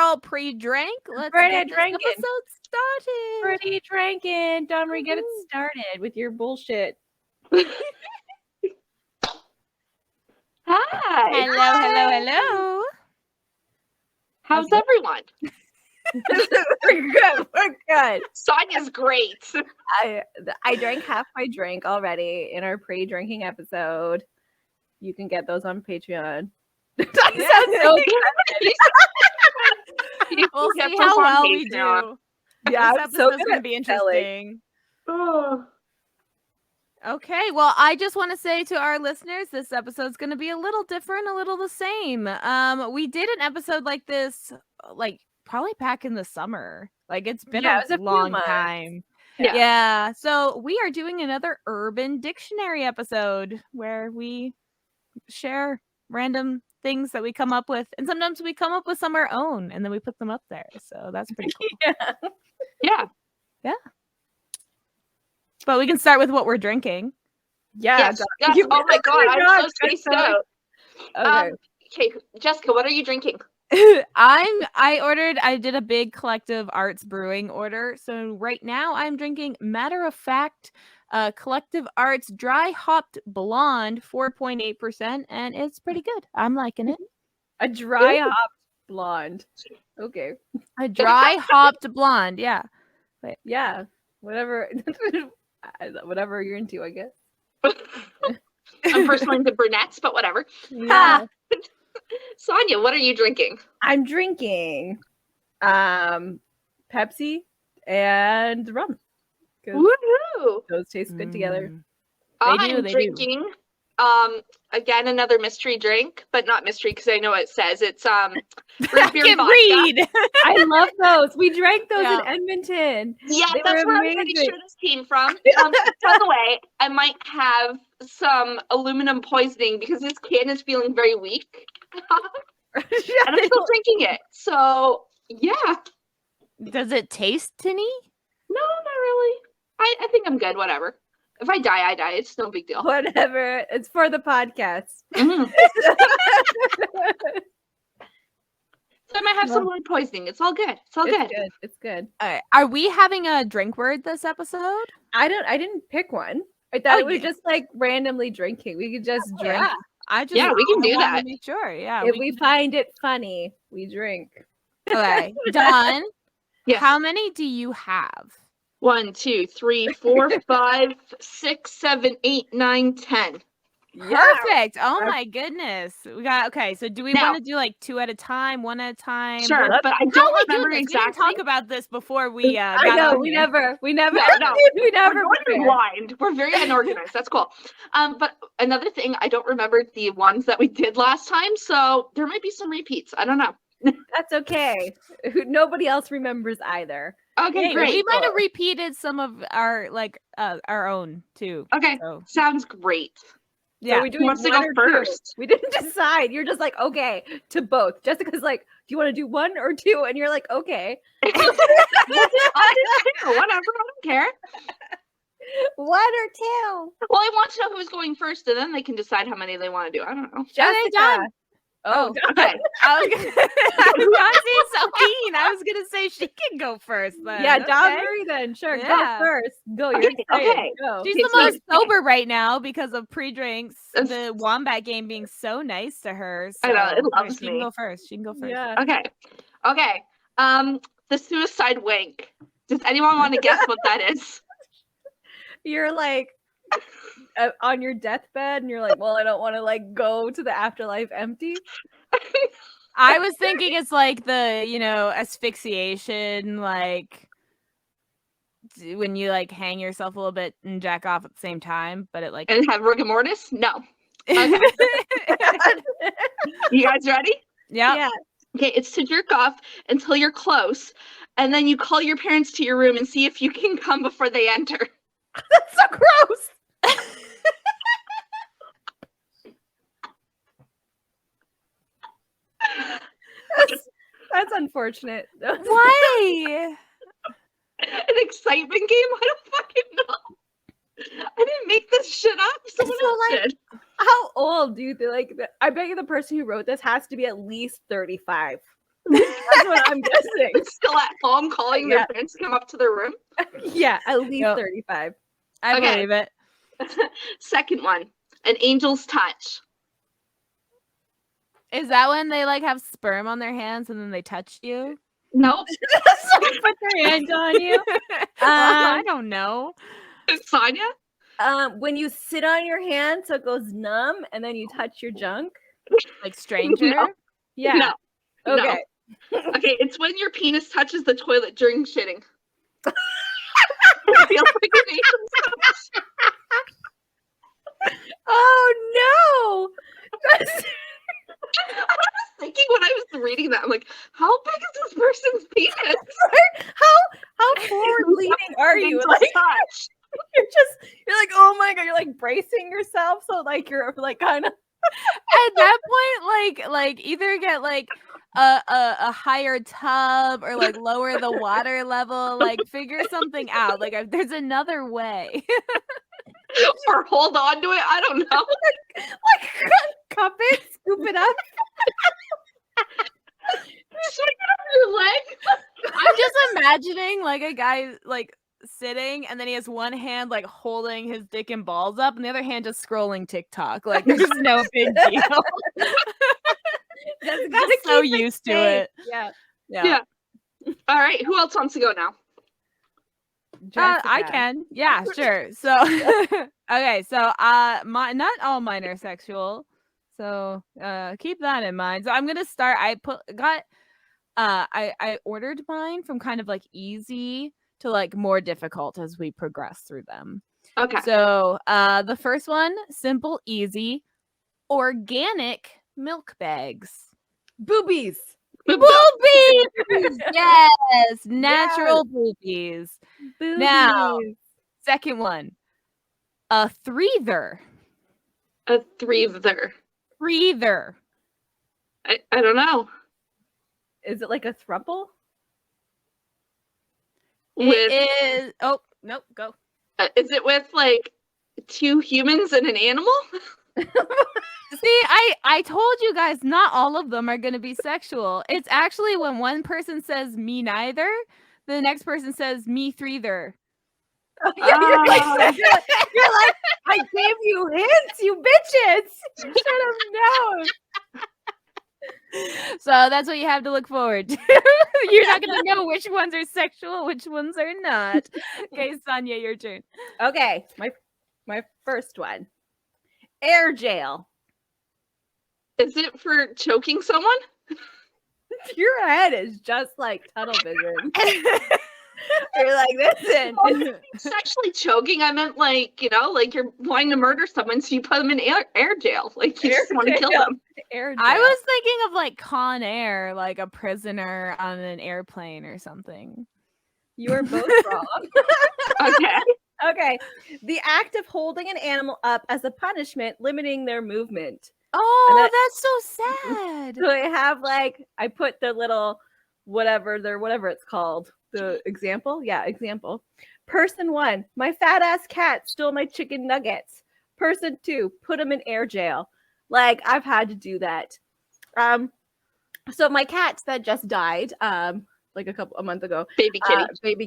all pre-drank. Let's get this episode started. Pretty drinking. Domri, get it started with your bullshit. Hi. Hello. How's everyone? We're good. Sonia's great. I drank half my drink already in our pre-drinking episode. You can get those on Patreon. We'll see how well we do. Yeah, this episode's going to be interesting. Oh. Okay, well, I just want to say to our listeners, this episode's going to be a little different, a little the same. We did an episode like this, probably back in the summer. It's been a long time. Yeah. So we are doing another Urban Dictionary episode where we share random things that we come up with, and sometimes we come up with some of our own, and then we put them up there. So that's pretty cool. Yeah. But we can start with what we're drinking. Yes. Oh my god, I'm so spaced out. Okay, Jessica, what are you drinking? I did a big Collective Arts brewing order. So right now I'm drinking Matter of Fact Collective Arts Dry Hopped Blonde 4.8%, and it's pretty good. I'm liking it. A dry hopped blonde. Okay. A dry hopped blonde, yeah. But yeah, whatever you're into, I guess. I'm personally into brunettes, but whatever. Yeah. Sonia, what are you drinking? I'm drinking Pepsi and rum. Woohoo! Those taste good together. I'm drinking again another mystery drink, but not mystery because I know it says it's root beer vodka. Read. I love those. We drank those in Edmonton. Yeah, that's where I'm pretty sure this came from. By the way, I might have some aluminum poisoning because this can is feeling very weak. And I'm still drinking it. So yeah. Does it taste tinny? No, not really. I think I'm good. Whatever. If I die, I die. It's no big deal. Whatever. It's for the podcast. Mm-hmm. So I might have some food poisoning. It's all good. It's good. All right. Are we having a drink word this episode? I didn't pick one. I thought it was just randomly drinking. We could just drink. Yeah. We can do that. Sure. Yeah. If we find it funny, we drink. Okay. Dawn. Yes. How many do you have? 1, 2, 3, 4, 5, 6, 7, 8, 9, 10. Perfect. Oh my goodness. We got okay. So do we want to do 2 at a time, 1 at a time? Sure, but I don't remember exactly. We didn't talk about this before we I know we never. No. We never. We're blind. We're very unorganized. That's cool. But another thing, I don't remember the ones that we did last time, so there might be some repeats. I don't know. That's okay. Nobody else remembers either. Okay, great. We might have repeated some of our our own too. Okay, sounds great. Yeah, so we who wants to go first? We didn't decide. You're just okay to both. Jessica's do you want to do 1 or 2? And you're okay. I'll do 2. Whatever. I don't care. 1 or 2. Well, I want to know who's going first, and then they can decide how many they want to do. I don't know. Jessica. Oh, okay. Dawn's so keen. I was gonna say she can go first. Then. Yeah, Domri then. Sure, go first. Go. You're okay. Go. She's the most sober right now because of pre-drinks. The Wombat game being so nice to her. So I know it loves me. She can go first. Yeah. Okay. The suicide wank. Does anyone want to guess what that is? You're on your deathbed and you're well, I don't want to go to the afterlife empty. I was thinking it's the asphyxiation, when you hang yourself a little bit and jack off at the same time, but it and have rigor mortis. No. Okay. You guys ready? Yeah. Okay, it's to jerk off until you're close, and then you call your parents to your room and see if you can come before they enter. That's so gross. That's unfortunate. Why? An excitement game? I don't fucking know. I didn't make this shit up. Someone else did. How old do you think? I bet you the person who wrote this has to be at least 35. That's what I'm guessing. Still at home calling their parents to come up to their room? Yeah, at least 35. I believe it. Second one, an angel's touch. Is that when they like have sperm on their hands and then they touch you? Nope. Put their hand on you. I don't know. Sonia? When you sit on your hand so it goes numb and then you touch your junk. Like stranger? No. Yeah. No. Okay. No. Okay, it's when your penis touches the toilet during shitting. It feels like an angel's touch. Oh no! I was thinking when I was reading that, I'm like, how big is this person's penis? How forward leaning are you? Like, touch. You're like, oh my god, you're like bracing yourself so like you're like kind of At that point, like either get like a higher tub or like lower the water level, like figure something out. Like there's another way. Or hold on to it. I don't know. like cup it, scoop it up. Swing it over your leg. I'm just imagining like a guy like sitting and then he has one hand like holding his dick and balls up and the other hand just scrolling TikTok. Like there's no big deal. That's Just so used to it. Yeah. All right. Who else wants to go now? I can. Yeah, sure. So okay, so not all mine are sexual. So keep that in mind. So I'm gonna start. I ordered mine from kind of like easy to like more difficult as we progress through them. Okay. So the first one, simple, easy, organic milk bags. Boobies. Boobies! Yes, natural boobies. Now, second one, a threether. A threether. Threether. I don't know. Is it like a throuple? It is. Oh, nope, go. Is it with like 2 humans and an animal? See, I told you guys not all of them are going to be sexual. It's actually when one person says me neither, the next person says me threether. You're like, I gave you hints, you bitches. You should have known. So that's what you have to look forward to. You're not going to know which ones are sexual, which ones are not. Okay, Sonia, your turn. Okay, my first one. Air jail. Is it for choking someone? Your head is just like tunnel vision. You're like, listen. Sexually choking, I meant like, like you're wanting to murder someone, so you put them in air jail. Like you just want to kill them. Air jail. I was thinking of like Con Air, like a prisoner on an airplane or something. You are both wrong. Okay. Okay. The act of holding an animal up as a punishment, limiting their movement. Oh, that's so sad. So I have like, I put the little whatever it's called. The example. Yeah, example. Person 1, my fat ass cat stole my chicken nuggets. Person 2, put him in air jail. Like I've had to do that. So my cat that just died, like a month ago. Baby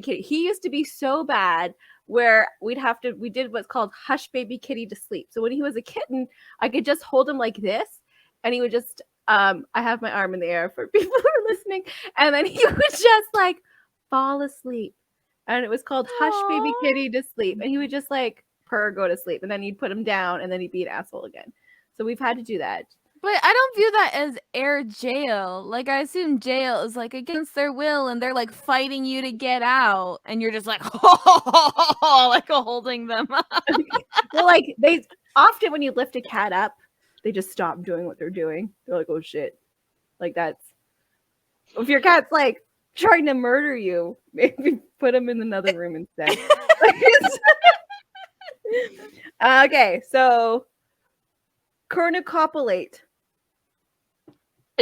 kitty. He used to be so bad where we did what's called hush baby kitty to sleep. So when he was a kitten, I could just hold him like this and he would just, I have my arm in the air for people who are listening. And then he would just like fall asleep. And it was called hush baby kitty to sleep. And he would just like purr, go to sleep. And then you'd put him down and then he'd be an asshole again. So we've had to do that. But I don't view that as air jail. Like, I assume jail is like against their will and they're like fighting you to get out. And you're just like, like holding them up. Well, like they often when you lift a cat up, they just stop doing what they're doing. They're like, oh shit. Like that's, if your cat's like trying to murder you, maybe put them in another room instead. Okay, so cornucopulate.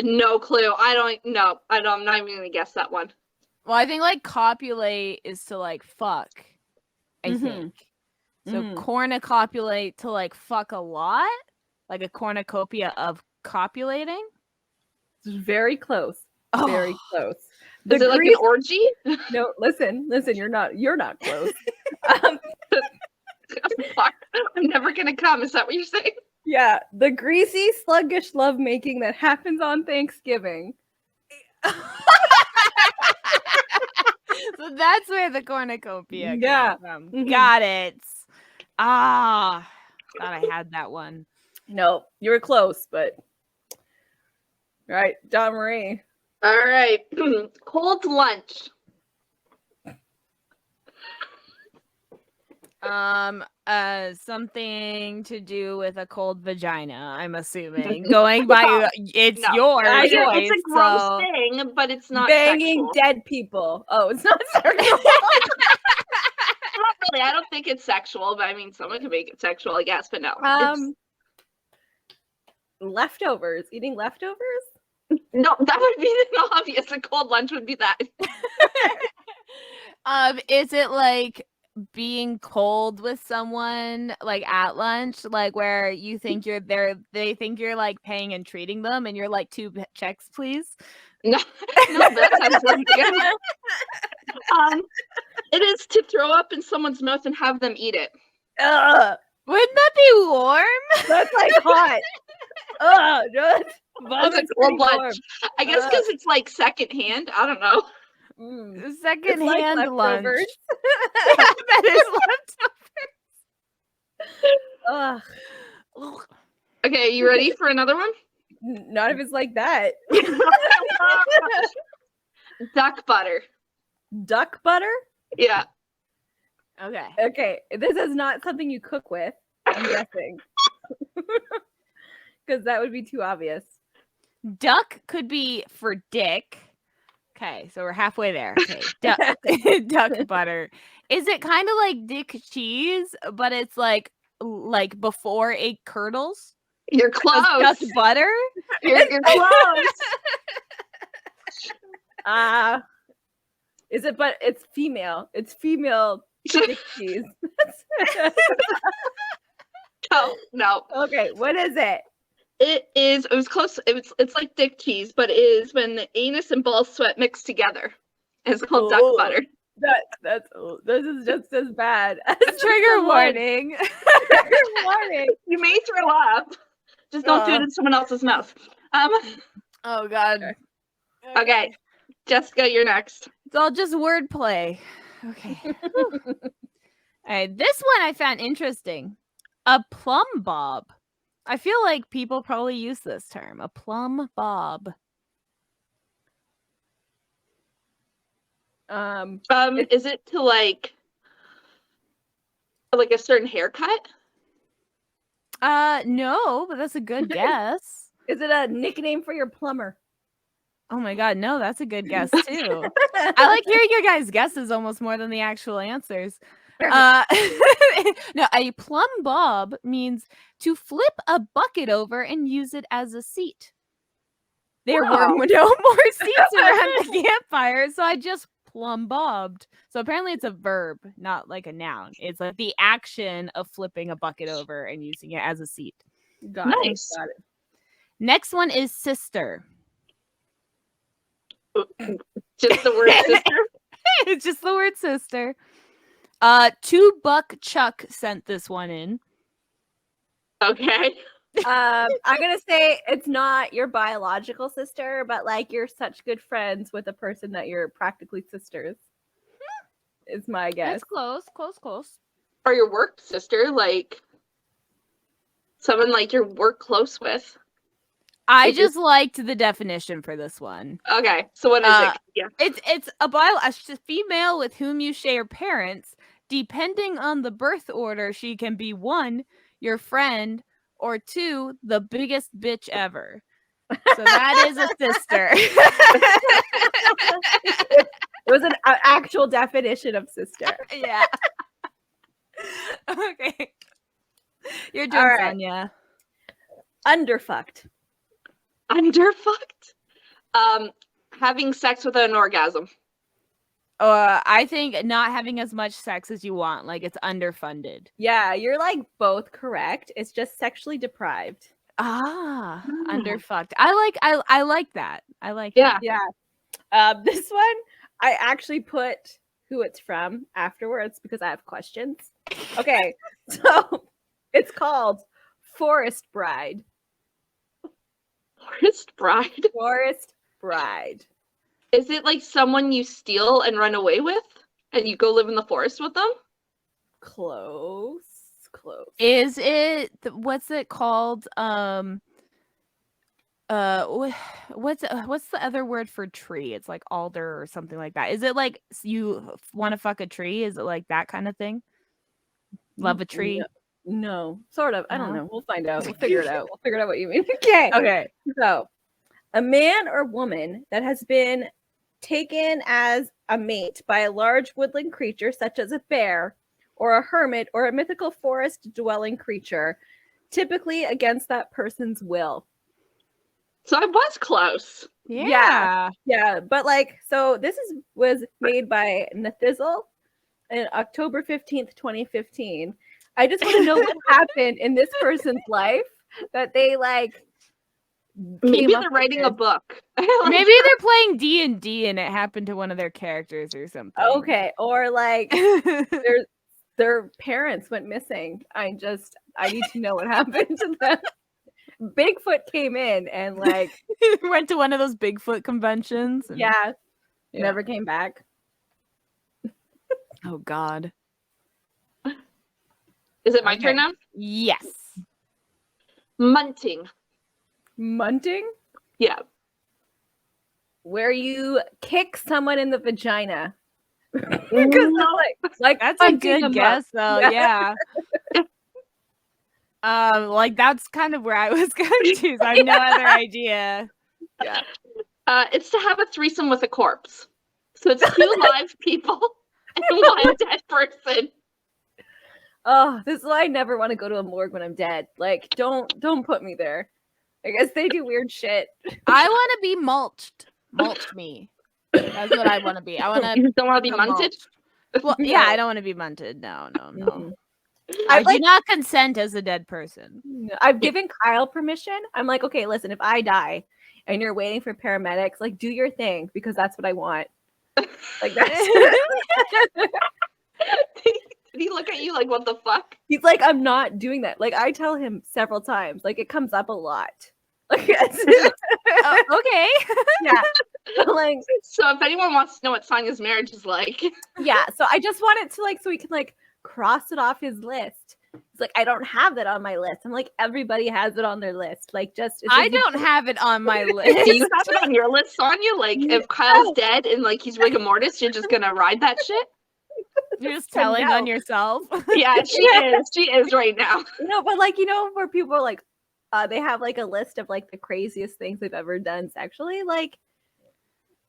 No clue. I'm not even gonna guess that one. Well, I think like copulate is to like fuck. I think. So cornucopulate to like fuck a lot, like a cornucopia of copulating. It's very close. Very Oh. close. Is it like an orgy? No, listen, you're not close. I'm never gonna come. Is that what you're saying? Yeah, the greasy, sluggish lovemaking that happens on Thanksgiving. So that's where the cornucopia Yeah. came from. Mhm. Got it. Ah, thought I had that one. No, you were close, but all right, John Marie. All right. Cold lunch. Something to do with a cold vagina, I'm assuming. Going by it's No. your It's choice, a gross so thing, but it's not Banging sexual. dead people. Oh, it's not sexual. Not really. I don't think it's sexual, but I mean, someone can make it sexual, I guess. But no. Leftovers. Eating leftovers? No, that would be obvious. A cold lunch would be that. Is it like being cold with someone like at lunch, like where you think you're there, they think you're like paying and treating them, and you're like 2 checks, please? No, that sounds really good. It is to throw up in someone's mouth and have them eat it. Ugh. Wouldn't that be warm? That's like hot. Ugh. That's a cold lunch. I guess because it's like secondhand. I don't know. Secondhand like lunch. that is leftovers. Ugh. Okay, you ready for another one? Not if it's like that. Duck butter. Duck butter? Yeah. Okay. Okay, this is not something you cook with, I'm guessing. Because that would be too obvious. Duck could be for dick. Okay, so we're halfway there. Okay, duck butter. Is it kind of like dick cheese, but it's like before it curdles? You're close. Duck butter? You're close. Is it? But it's female. It's female dick cheese. No. Okay, what is it? It was close. It's like dick cheese, but it is when the anus and ball sweat mix together. It's called duck butter. This is just as bad. Trigger warning. Trigger warning. You may throw up. Just don't do it in someone else's mouth. Oh God. Okay. Jessica, you're next. It's all just wordplay. Okay. All right, this one I found interesting. A plumb bob. I feel like people probably use this term. A plumb bob. Is it to like a certain haircut? No, but that's a good guess. Is it a nickname for your plumber? Oh my God, no, that's a good guess too. I like hearing your guys' guesses almost more than the actual answers. No, a plumb bob means to flip a bucket over and use it as a seat. There were no more seats around the campfire, so I just plumb bobbed. So apparently it's a verb, not like a noun. It's like the action of flipping a bucket over and using it as a seat. Got it. Next one is sister. Just the word sister? It's just the word sister. $2 Chuck sent this one in. Okay. I'm gonna say it's not your biological sister, but like you're such good friends with a person that you're practically sisters. Is my guess. That's close. Or your work sister, like someone like your work close with. I just liked the definition for this one. Okay, so what is it? Yeah, it's a female with whom you share parents. Depending on the birth order, she can be 1, your friend, or 2, the biggest bitch ever. So that is a sister. It was an actual definition of sister. Yeah. Okay. Your turn, Sonia. Underfucked. Underfucked? Having sex without an orgasm. I think not having as much sex as you want. Like it's underfunded. Yeah, you're like both correct. It's just sexually deprived. Underfucked. I like that. I like Yeah. that. Yeah. This one, I actually put who it's from afterwards because I have questions. Okay, so it's called Forest Bride. Forest Bride. Forest Bride. Is it like someone you steal and run away with, and you go live in the forest with them? Close. Is it what's it called? What's the other word for tree? It's like alder or something like that. Is it like you want to fuck a tree? Is it like that kind of thing? Love a tree? No, sort of. I don't No? know. We'll find out. We'll figure it out. We'll figure out what you mean. Okay. Okay. So, a man or woman that has been taken as a mate by a large woodland creature such as a bear or a hermit or a mythical forest dwelling creature, typically against that person's will. So I was close. Yeah. Yeah, but like, so this was made by Nathizzle on October 15th, 2015. I just want to know what happened in this person's life that they like Maybe they're writing a book. Maybe they're playing D&D and it happened to one of their characters or something. Okay, or like their parents went missing. I need to know what happened to them. Bigfoot came in and like went to one of those Bigfoot conventions. And... yeah, never came back. Oh God. Is it my turn now? Yes. Munting. Munting? Yeah. Where you kick someone in the vagina. Because like that's a good guess, though. Yeah. Like that's kind of where I was going to. So I have no other idea. Yeah. It's to have a threesome with a corpse. So it's 2 live people and 1 dead person. Oh, this is why I never want to go to a morgue when I'm dead. Like, don't put me there. I guess they do weird shit. I want to be mulched. Mulch me. That's what I want to be. I want to. You don't want to be munted? Well, yeah, I don't want to be munted. No. Mm-hmm. I do not consent as a dead person. I've given Kyle permission. I'm like, okay, listen, if I die and you're waiting for paramedics, like, do your thing because that's what I want. Like that's. Did he look at you like, what the fuck? He's like, I'm not doing that. Like, I tell him several times. Like, it comes up a lot. Like, okay. Yeah. Like, so if anyone wants to know what Sonya's marriage is like. Yeah. So I just want it to like, so he can like cross it off his list. It's like, I don't have it on my list. I'm like, everybody has it on their list. Like, just. I don't have it on my list. Do you have it on your list, Sonya? Like, if Kyle's dead and like he's rigor mortis, you're just gonna ride that shit? You're just telling on yourself. Yeah, she is. She is right now. No, but like, you know, where people are like, they have like a list of like the craziest things they've ever done sexually. Like,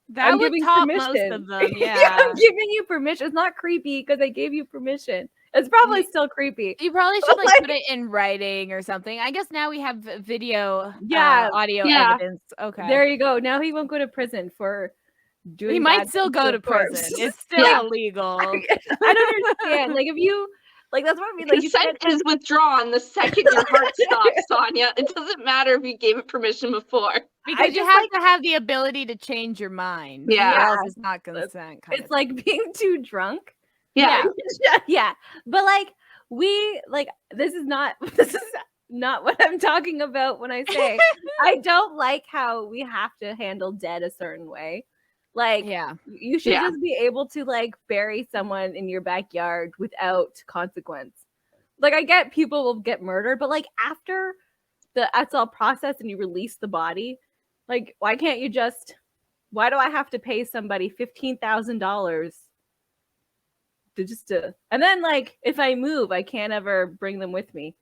that would top most of them. Yeah. I'm giving you permission. It's not creepy because I gave you permission. It's probably still creepy. You probably should like put it in writing or something. I guess now we have video, audio evidence. Okay. There you go. Now he won't go to prison for doing. He might still go to prison. It's still illegal. I don't understand. Like, if you like, that's what I mean. Like, consent is withdrawn the second your heart stops, Sonya. It doesn't matter if you gave it permission before. Because you have to have the ability to change your mind. Yeah. It's not consent. It's like being too drunk. Yeah. Yeah. But like, this is not what I'm talking about when I say I don't like how we have to handle dead a certain way. Like, you should just be able to like bury someone in your backyard without consequence. Like, I get people will get murdered, but like after that's all processed and you release the body, like, why do I have to pay somebody $15,000 to and then like if I move, I can't ever bring them with me.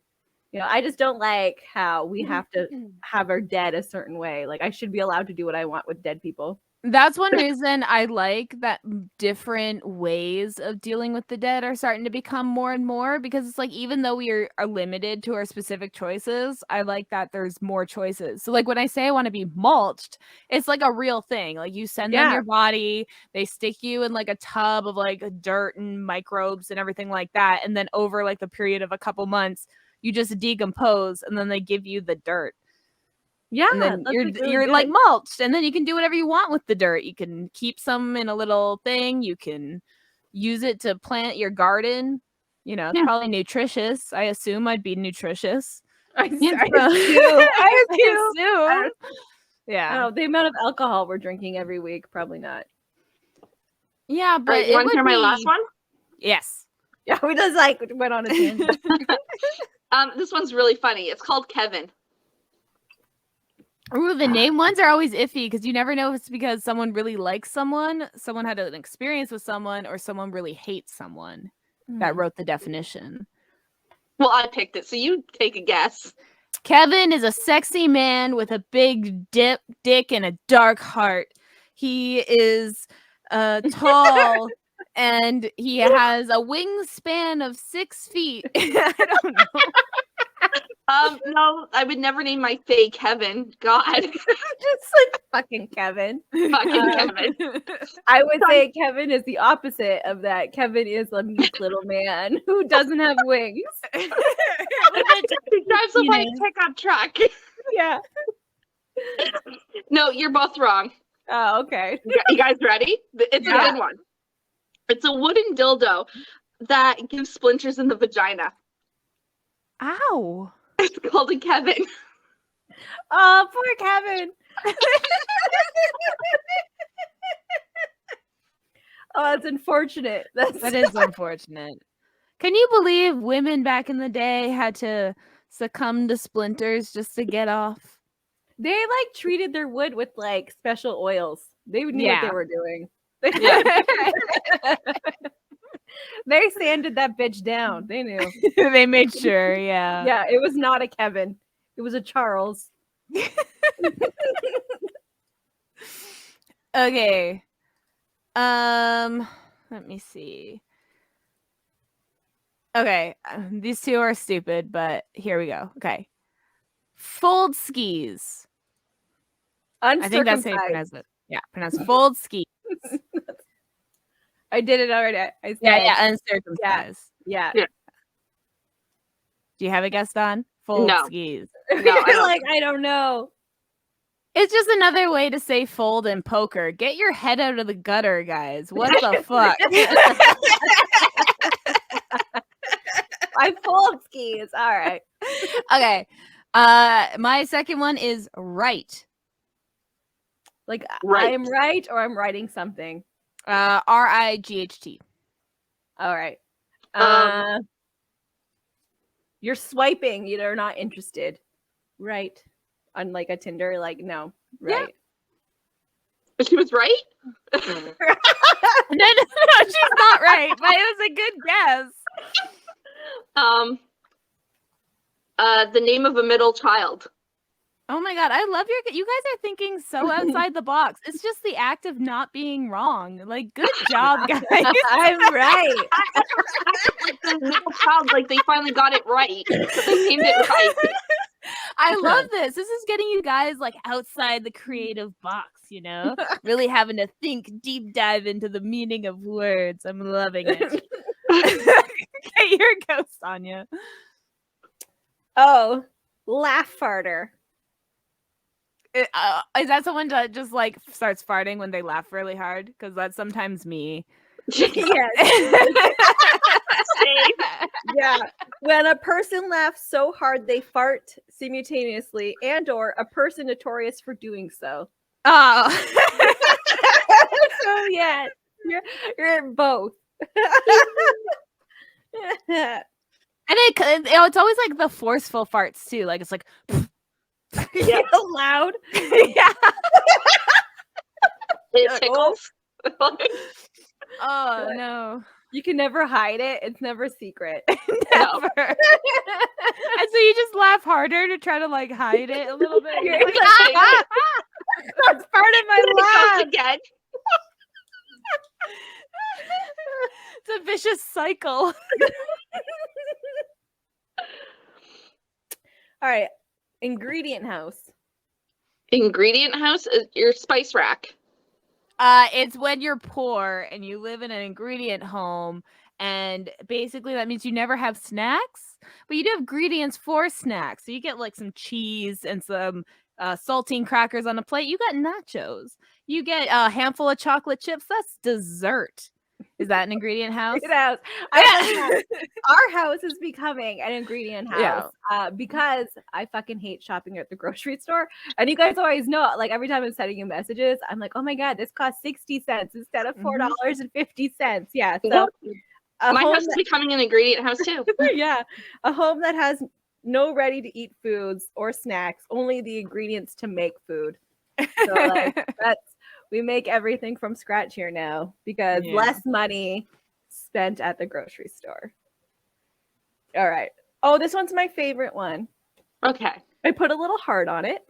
You know, I just don't like how we have to have our dead a certain way. Like, I should be allowed to do what I want with dead people. That's one reason I like that different ways of dealing with the dead are starting to become more and more, because it's like, even though we are limited to our specific choices, I like that there's more choices. So like when I say I want to be mulched, it's like a real thing. Like, you send them your body, they stick you in like a tub of like dirt and microbes and everything like that. And then over like the period of a couple months, you just decompose and then they give you the dirt. Yeah, and then that's, you're like, really you're good. like mulched, and then you can do whatever you want with the dirt. You can keep some in a little thing. You can use it to plant your garden. You know, it's Yeah. probably nutritious. I assume I'd be nutritious. I Yeah. assume. I assume. Yeah. Oh, the amount of alcohol we're drinking every week, probably not. Yeah, All but right, you it want to would hear my last be one? yes. Yeah, we just like went on a tangent. This one's really funny. It's called Kevin. Ooh, the name ones are always iffy because you never know if it's because someone really likes someone had an experience with someone, or someone really hates someone that wrote the definition. Well, I picked it, so you take a guess. Kevin is a sexy man with a big dick and a dark heart. He is tall and he has a wingspan of 6 feet. I don't know. No, I would never name my fae Kevin. God. Just like fucking Kevin. Fucking Kevin. I would say Kevin is the opposite of that. Kevin is a meek little man who doesn't have wings. He drives a white pickup truck. Yeah. No, you're both wrong. Oh, okay. You guys ready? It's a Yeah. good one. It's a wooden dildo that gives splinters in the vagina. Ow. It's called a Kevin. Oh, poor Kevin. Oh, that's unfortunate. That is unfortunate. Can you believe women back in the day had to succumb to splinters just to get off? They like treated their wood with like special oils. They knew what they Yeah. were doing. Yeah. They sanded that bitch down. They knew. They made sure, yeah. Yeah, it was not a Kevin. It was a Charles. Okay. Let me see. Okay, these two are stupid, but here we go. Okay. Fold skis. I think that's how you Uncircumcised. pronounce it. Yeah, pronounce fold skis. I did it already. I said, Yeah, uncircumcised. yeah. Yeah. Do you have a guess, Don? Fold No. skis. No, I You're don't. like, I don't know. It's just another way to say fold in poker. Get your head out of the gutter, guys. What the fuck? I fold skis. All right. Okay. My second one is right. Like Right. I am right or I'm writing something. RIGHT. All right. Um, You're swiping. You're not interested. Right. On like a Tinder, like no. Right. She was right? No, she's not right, but it was a good guess. The name of a middle child. Oh my god, I love you guys are thinking so outside the box. It's just the act of not being wrong. Like, good job, guys. I'm right. The middle child, like they finally got it right. So they named it right. I love this. This is getting you guys like outside the creative box, you know? Really having to think, deep dive into the meaning of words. I'm loving it. Okay, your go, Sonia. Oh, laugh farter. Is that someone that just like starts farting when they laugh really hard? Because that's sometimes me. Yes. Yeah. When a person laughs so hard they fart simultaneously, and/or a person notorious for doing so. Oh. So yeah, you're both. And it's always like the forceful farts too. Like it's like Yeah, loud. yeah. It tickles. Oh no. You can never hide it. It's never secret. Never. And so you just laugh harder to try to like hide it a little bit. You're like, That's part of my laugh. Again. It's a vicious cycle. All right. Ingredient house. Ingredient house is your spice rack. It's when you're poor and you live in an ingredient home, and basically that means you never have snacks, but you do have ingredients for snacks. So you get like some cheese and some saltine crackers on a plate. You got nachos. You get a handful of chocolate chips. That's dessert. Is that an ingredient house? House. Our house is becoming an ingredient house because I fucking hate shopping at the grocery store. And you guys always know, like every time I'm sending you messages, I'm like, oh my God, this costs 60 cents instead of $4.50. Yeah. So my house is becoming an ingredient house too. Yeah. A home that has no ready to eat foods or snacks, only the ingredients to make food. So like we make everything from scratch here now because less money spent at the grocery store. All right. Oh, this one's my favorite one. Okay. I put a little heart on it.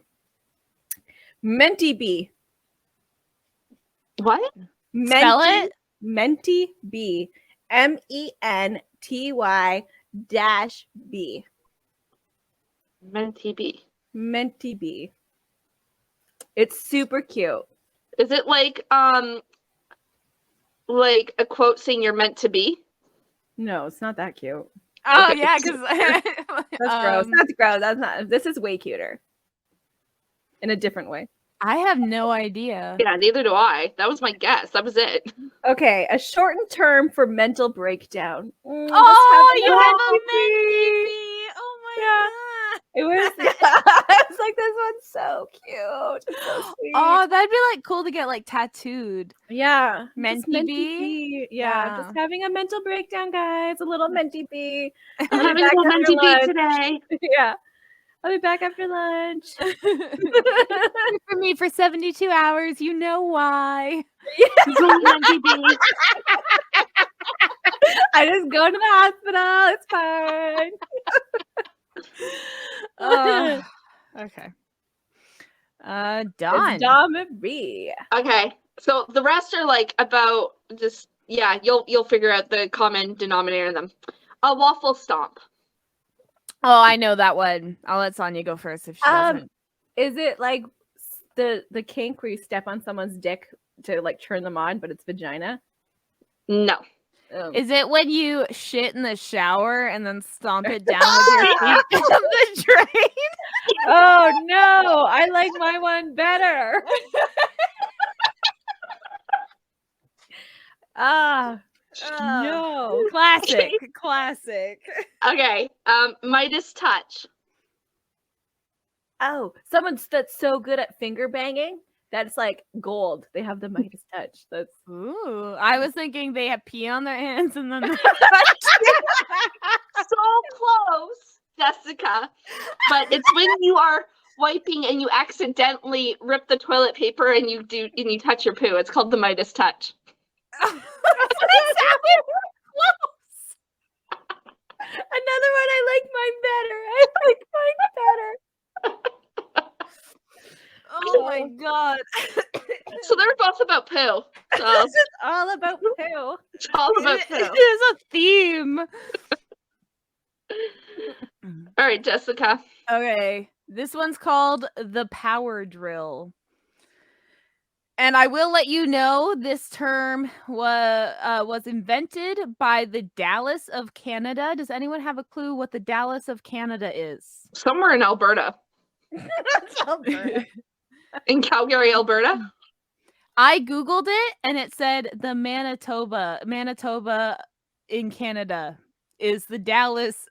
Menty-b. What? Spell it? Menty-b. menty-b. menty-b. Menty-b. It's super cute. Is it like a quote saying you're meant to be? No, it's not that cute. Oh, Okay. yeah, because That's gross. That's gross. That's not. This is way cuter. In a different way. I have no idea. Yeah, neither do I. That was my guess. That was it. Okay, a shortened term for mental breakdown. Oh, you have a menty-b. Oh my God. It was. I was like, this one's so cute. It's so sweet. Oh, that'd be like cool to get like tattooed. Yeah, Menty-b. Yeah, just having a mental breakdown, guys. A little menty-b. I'm having a menty-b today. Yeah, I'll be back after lunch. For me for 72 hours. You know why? menty-b. I just go to the hospital. It's fine. Okay. Done. It's Dom and B. Okay. So the rest are like about just you'll figure out the common denominator in them. A waffle stomp. Oh, I know that one. I'll let Sonia go first if she doesn't. Is it like the kink where you step on someone's dick to like turn them on, but it's vagina? No. Is it when you shit in the shower and then stomp it down with your feet on the drain? Oh no, I like my one better. No. Classic. Classic. Okay. Midas touch. Oh, someone that's so good at finger banging that's like gold. They have the Midas touch. That's Ooh, I was thinking they have pee on their hands and then So close, Jessica. But it's when you are wiping and you accidentally rip the toilet paper and you touch your poo. It's called the Midas touch. close. another one. I like mine better. Oh my God. So they're both about poo. So This is all about poo. it's all about poo. It is a theme. All right, Jessica. Okay, this one's called the power drill. And I will let you know this term was invented by the Dallas of Canada. Does anyone have a clue what the Dallas of Canada is? Somewhere in Alberta. That's Alberta. In Calgary, Alberta. I Googled it and it said the Manitoba in Canada is the Dallas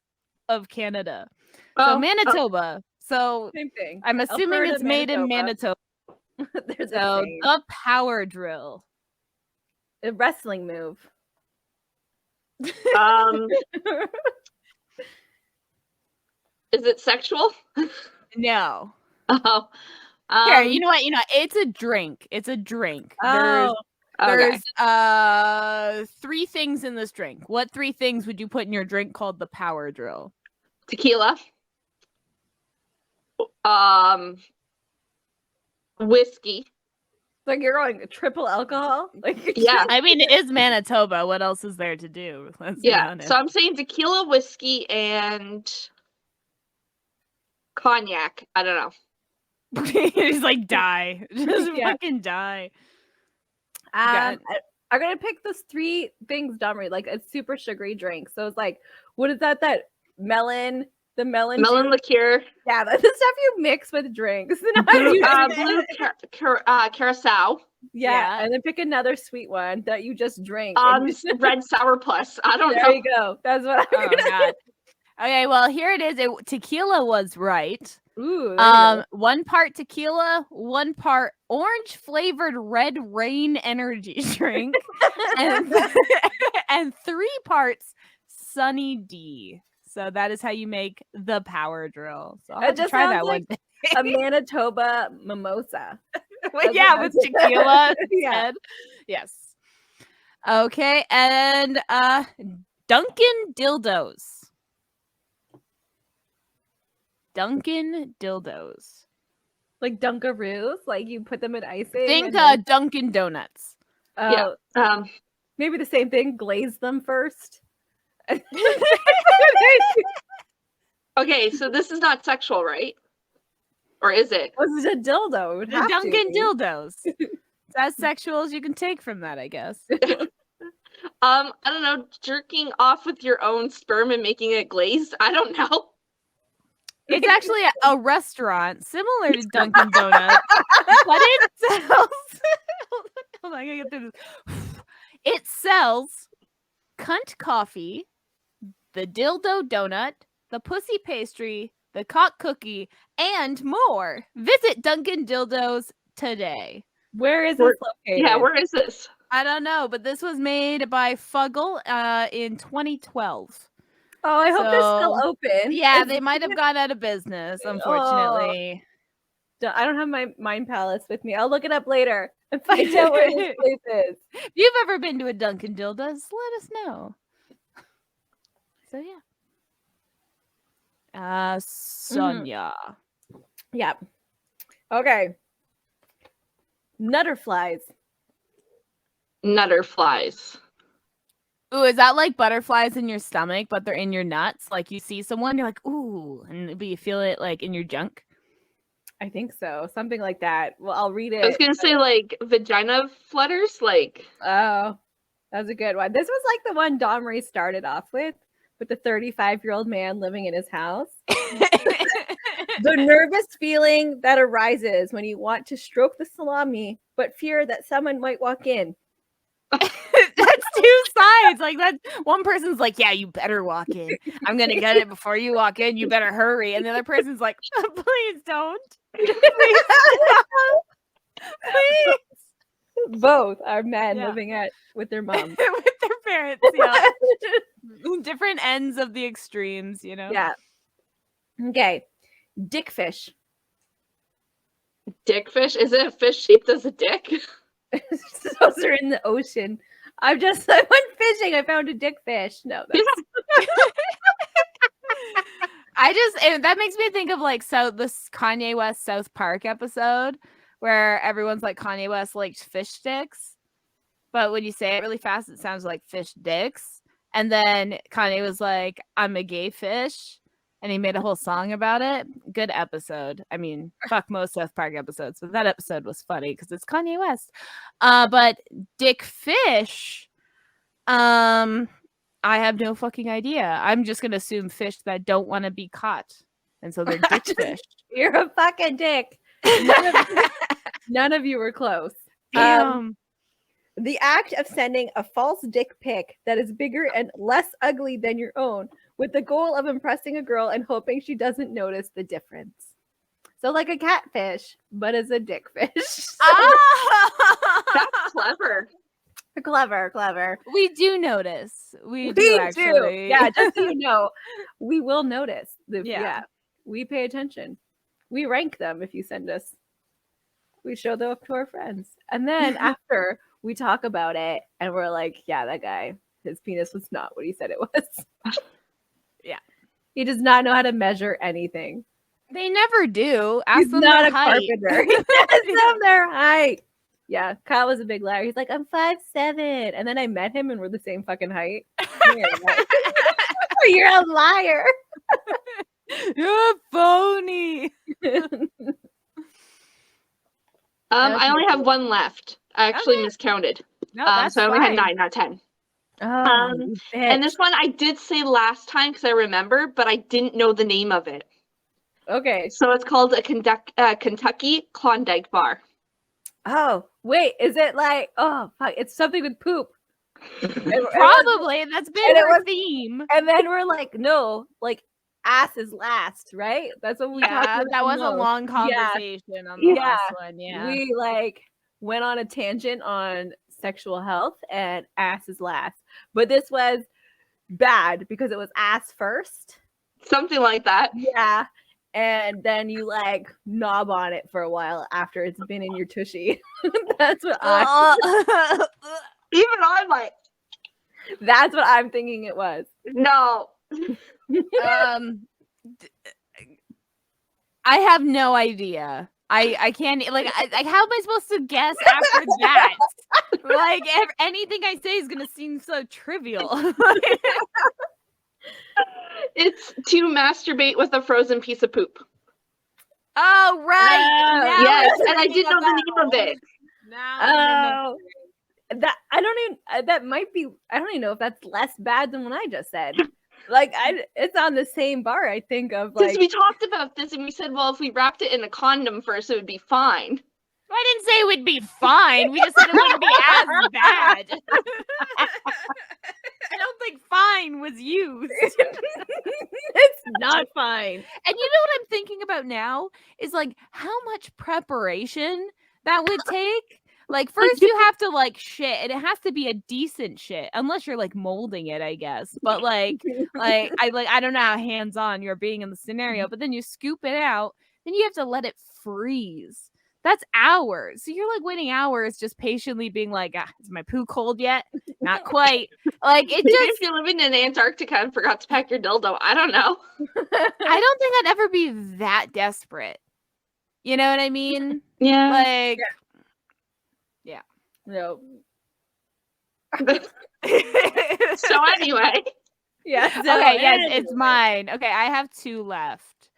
of Canada. So Manitoba. So Same thing. I'm assuming Alberta, it's made in Manitoba. There's So the power drill. a wrestling move. Is it sexual? No. Oh. Here, you know what? It's a drink. It's a drink. Oh, Okay. There's 3 things in this drink. What 3 things would you put in your drink called the power drill? Tequila. Whiskey. like you're going triple alcohol. Like Yeah. I mean, it is Manitoba. What else is there to do? Let's be Yeah. honest. So I'm saying tequila, whiskey, and cognac. I don't know. He's like, die. Just Yeah. fucking die. I'm gonna pick those 3 things, Domry. Like a super sugary drink. So it's like, what is that? That melon, The melon liqueur. Yeah, the stuff you mix with drinks. Blue curacao. Yeah, and then pick another sweet one that you just drink. Red Sour Plus. I don't know. There you go. That's what I'm gonna God. Okay, well, here it is. Tequila was right. Ooh. 1 part tequila, 1 part orange flavored Red Rain energy drink, and 3 parts Sunny D. So that is how you make the power drill. So I'll have to try that one day. A Manitoba mimosa. Yeah, with tequila instead. Yes. Okay, and Dunkin' dildos. Dunkin' dildos. Like Dunkaroos? Like you put them in icing? Think Dunkin' Donuts. Yeah. Maybe the same thing. Glaze them first. Okay, so this is not sexual, right? Or is it? This is a dildo. The Dunkin' dildos. It's as sexual as you can take from that, I guess. I don't know, jerking off with your own sperm and making it glazed? I don't know. It's actually a restaurant similar to Dunkin' Donuts, but it sells. Hold on, I gotta get through this. It sells cunt coffee, the dildo donut, the pussy pastry, the cock cookie, and more. Visit Dunkin' Dildos today. Where is this located? Yeah, where is this? I don't know, but this was made by Fuggle in 2012. Oh, I hope they're still open. Yeah, they might have gone out of business, unfortunately. I don't have my Mind Palace with me. I'll look it up later and find out where this place is. If you've ever been to a Dunkin' Dildos, let us know. So yeah. Sonia. Yeah. Okay. Nutterflies. Nutterflies. Ooh, is that like butterflies in your stomach, but they're in your nuts? Like you see someone, you're like, ooh, but you feel it like in your junk? I think so. Something like that. Well, I'll read it. I was going to say like vagina flutters. Like. Oh, that's a good one. This was like the one Dom Ray started off with the 35-year-old man living in his house. The nervous feeling that arises when you want to stroke the salami, but fear that someone might walk in. That's two sides. Like that one person's like, yeah, you better walk in. I'm gonna get it before you walk in. You better hurry. And the other person's like, please don't. Please. Please. Both are men living with their moms. With their parents, yeah. Different ends of the extremes, you know? Yeah. Okay. Dickfish. Dickfish? Is it a fish shaped as a dick? Those are in the ocean. I went fishing. I found a dickfish. No, that's... that makes me think of like this Kanye West South Park episode where everyone's like Kanye West likes fish sticks, but when you say it really fast, it sounds like fish dicks. And then Kanye was like, "I'm a gay fish," and he made a whole song about it. Good episode. I mean, fuck most South Park episodes, but that episode was funny because it's Kanye West. But Dick Fish, I have no fucking idea. I'm just gonna assume fish that don't want to be caught, and so they're dick fish. You're a fucking dick. None of you were close. Damn. The act of sending a false dick pic that is bigger and less ugly than your own, with the goal of impressing a girl and hoping she doesn't notice the difference. So like a catfish, but as a dickfish. That's clever. Clever. We do notice. We do actually. Yeah, just so you know, we will notice. Yeah. We pay attention. We rank them if you send us. We show them up to our friends. And then after we talk about it and we're like, yeah, that guy, his penis was not what he said it was. Yeah. He does not know how to measure anything. They never do. Ask them not their a height. carpenter. Ask them their height. Yeah, Kyle was a big liar. He's like, I'm 5'7". And then I met him and we're the same fucking height. You're a liar. You're a phony. I only have one left. I actually miscounted. No, that's so I only fine. had 9, not 10. Oh, And you bitch. this one I did say last time because I remember, but I didn't know the name of it. Okay. So it's called a Kentucky Klondike bar. Oh, wait, is it like, oh, fuck, it's something with poop. Probably. That's been her theme. And then we're like, no, like ass is last, right? That's what we talked Yeah, about. that was a most. long conversation on the last one. Yeah. We like went on a tangent on sexual health and ass is last. But this was bad because it was ass first. Something like that. Yeah. And then you like knob on it for a while after it's been in your tushy. That's what Even I'm like, that's what I'm thinking it was. no. I have no idea. I can't like how am I supposed to guess after that? Like anything I say is gonna seem so trivial. It's to masturbate with a frozen piece of poop. Oh right. Yes, and I didn't know the name of it. Now that I don't even that might be I don't even know if that's less bad than what I just said. Like it's on the same bar, I think, of like, because we talked about this and we said, well, if we wrapped it in a condom first, it would be fine. I didn't say it would be fine. We just said it wouldn't be as bad. I don't think fine was used. It's not fine. And you know what I'm thinking about now is like how much preparation that would take. Like first you have to like shit, and it has to be a decent shit, unless you're like molding it, I guess. But like I don't know how hands-on you're being in the scenario, but then you scoop it out, then you have to let it freeze. That's hours. So you're like waiting hours just patiently being like, is my poo cold yet? Not quite. Like it Maybe just if you're living in Antarctica and forgot to pack your dildo, I don't know. I don't think I'd ever be that desperate. You know what I mean? Yeah. Like Yeah. No. So anyway. Yeah. So okay, yes, it's mine. Okay, I have 2 left.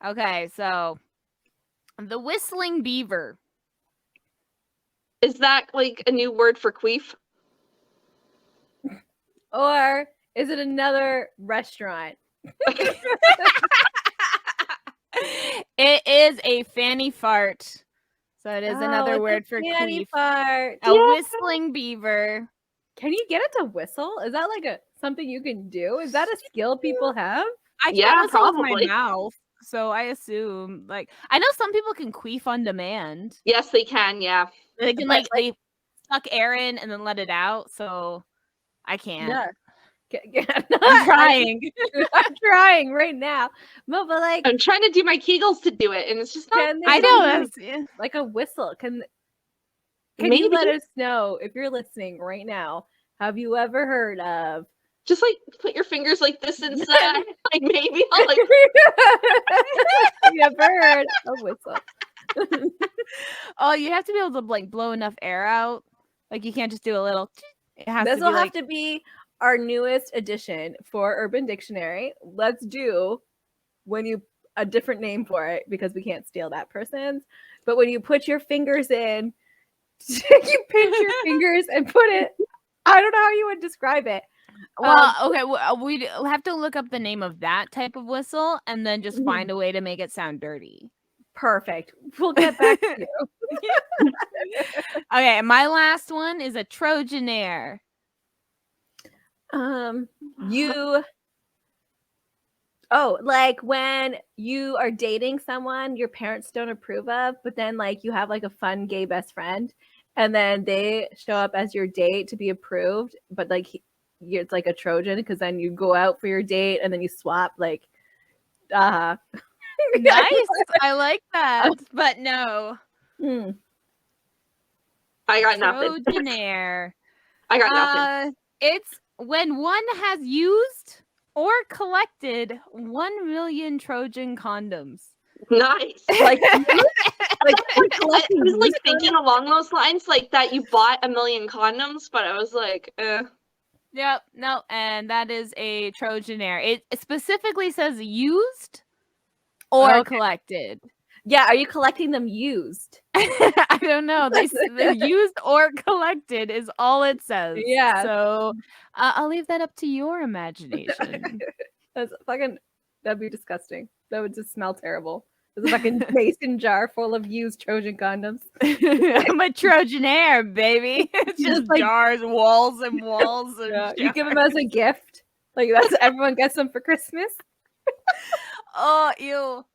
Okay, so the whistling beaver. Is that like a new word for queef? Or is it another restaurant? It is a fanny fart. So it is another word for fanny queef. fart. A whistling beaver. Can you get it to whistle? Is that like something you can do? Is that a skill people have? I can't Yeah, whistle with probably. my mouth. So I assume like I know some people can queef on demand. Yes, they can, yeah. They can like they suck air in and then let it out. So I can't. Yeah. I'm trying. I'm trying right now. No, but like I'm trying to do my Kegels to do it, and it's just not. I know. Like a whistle. Can Maybe. you let us know if you're listening right now? Have you ever heard of Just like put your fingers like this inside. Like maybe I'll like you ever heard a whistle? Oh, you have to be able to like blow enough air out. Like you can't just do a little. It has This to will be have like to be our newest addition for Urban Dictionary. Let's do a different name for it because we can't steal that person's. But when you put your fingers in, you pinch your fingers and put it. I don't know how you would describe it. Well, okay, we'd have to look up the name of that type of whistle and then just find a way to make it sound dirty. Perfect. We'll get back to you. Okay, my last one is a Trojaneer. Like when you are dating someone your parents don't approve of, but then like you have like a fun gay best friend, and then they show up as your date to be approved, but like it's like a Trojan because then you go out for your date and then you swap like Nice. I like that. But no. I got nothing. Trojaneer. I got nothing. It's when one has used or collected 1 million Trojan condoms. Nice. Like I was like thinking along those lines, like that you bought 1 million condoms, but I was like, Yep, no, and that is a Trojaneer. It specifically says used or collected. Yeah, are you collecting them used? I don't know. They're used or collected is all it says. Yeah. So I'll leave that up to your imagination. That'd be disgusting. That would just smell terrible. There's a fucking mason jar full of used Trojan condoms. I'm a Trojaneer, baby. It's You just just, like- jars, walls and walls. And Yeah, you give them as a gift. Like that's everyone gets them for Christmas. Oh, ew.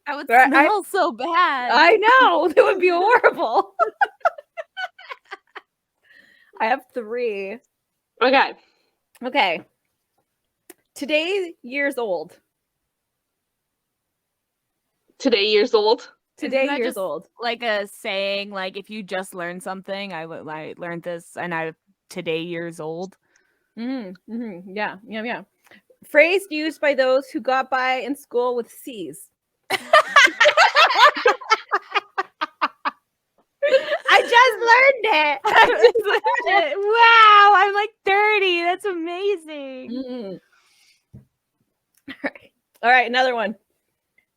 I would Right, smell so bad. I know. That would be horrible. I have 3. Okay. Okay. Today years old. Today years old. Today Isn't that years just old. like a saying, like if you just learned something, I learned this and I'm today years old. Yeah. Phrase used by those who got by in school with C's. I just learned it. Wow, I'm like 30. That's amazing. All right, another one.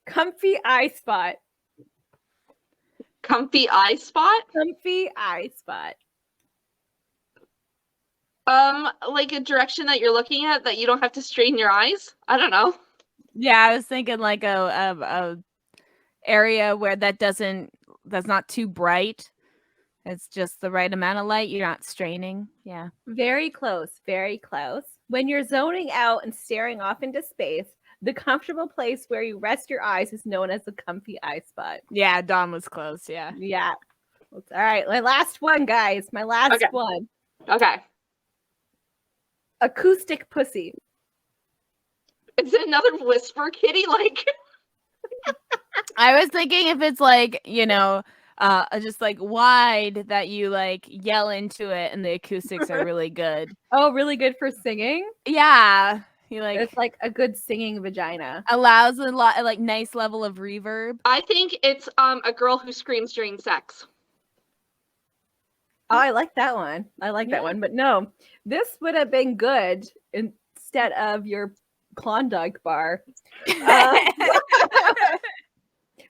Comfy eye spot. Comfy eye spot. Comfy eye spot. Like a direction that you're looking at that you don't have to strain your eyes. I don't know. Yeah, I was thinking like a area where that's not too bright. It's just the right amount of light. You're not straining. Yeah. Very close. Very close. When you're zoning out and staring off into space, the comfortable place where you rest your eyes is known as the comfy eye spot. Yeah, Dawn was close. Yeah. Yeah. All right. My last one, guys. My last one. Okay. Acoustic pussy. Is it another whisper kitty? Like, I was thinking if it's like, just like wide that you like yell into it and the acoustics are really good. Oh, really good for singing? Yeah. You like It's like a good singing vagina. allows a lot like nice level of reverb. I think it's a girl who screams during sex. Oh, I like that one. That one. But no, this would have been good instead of your Klondike bar.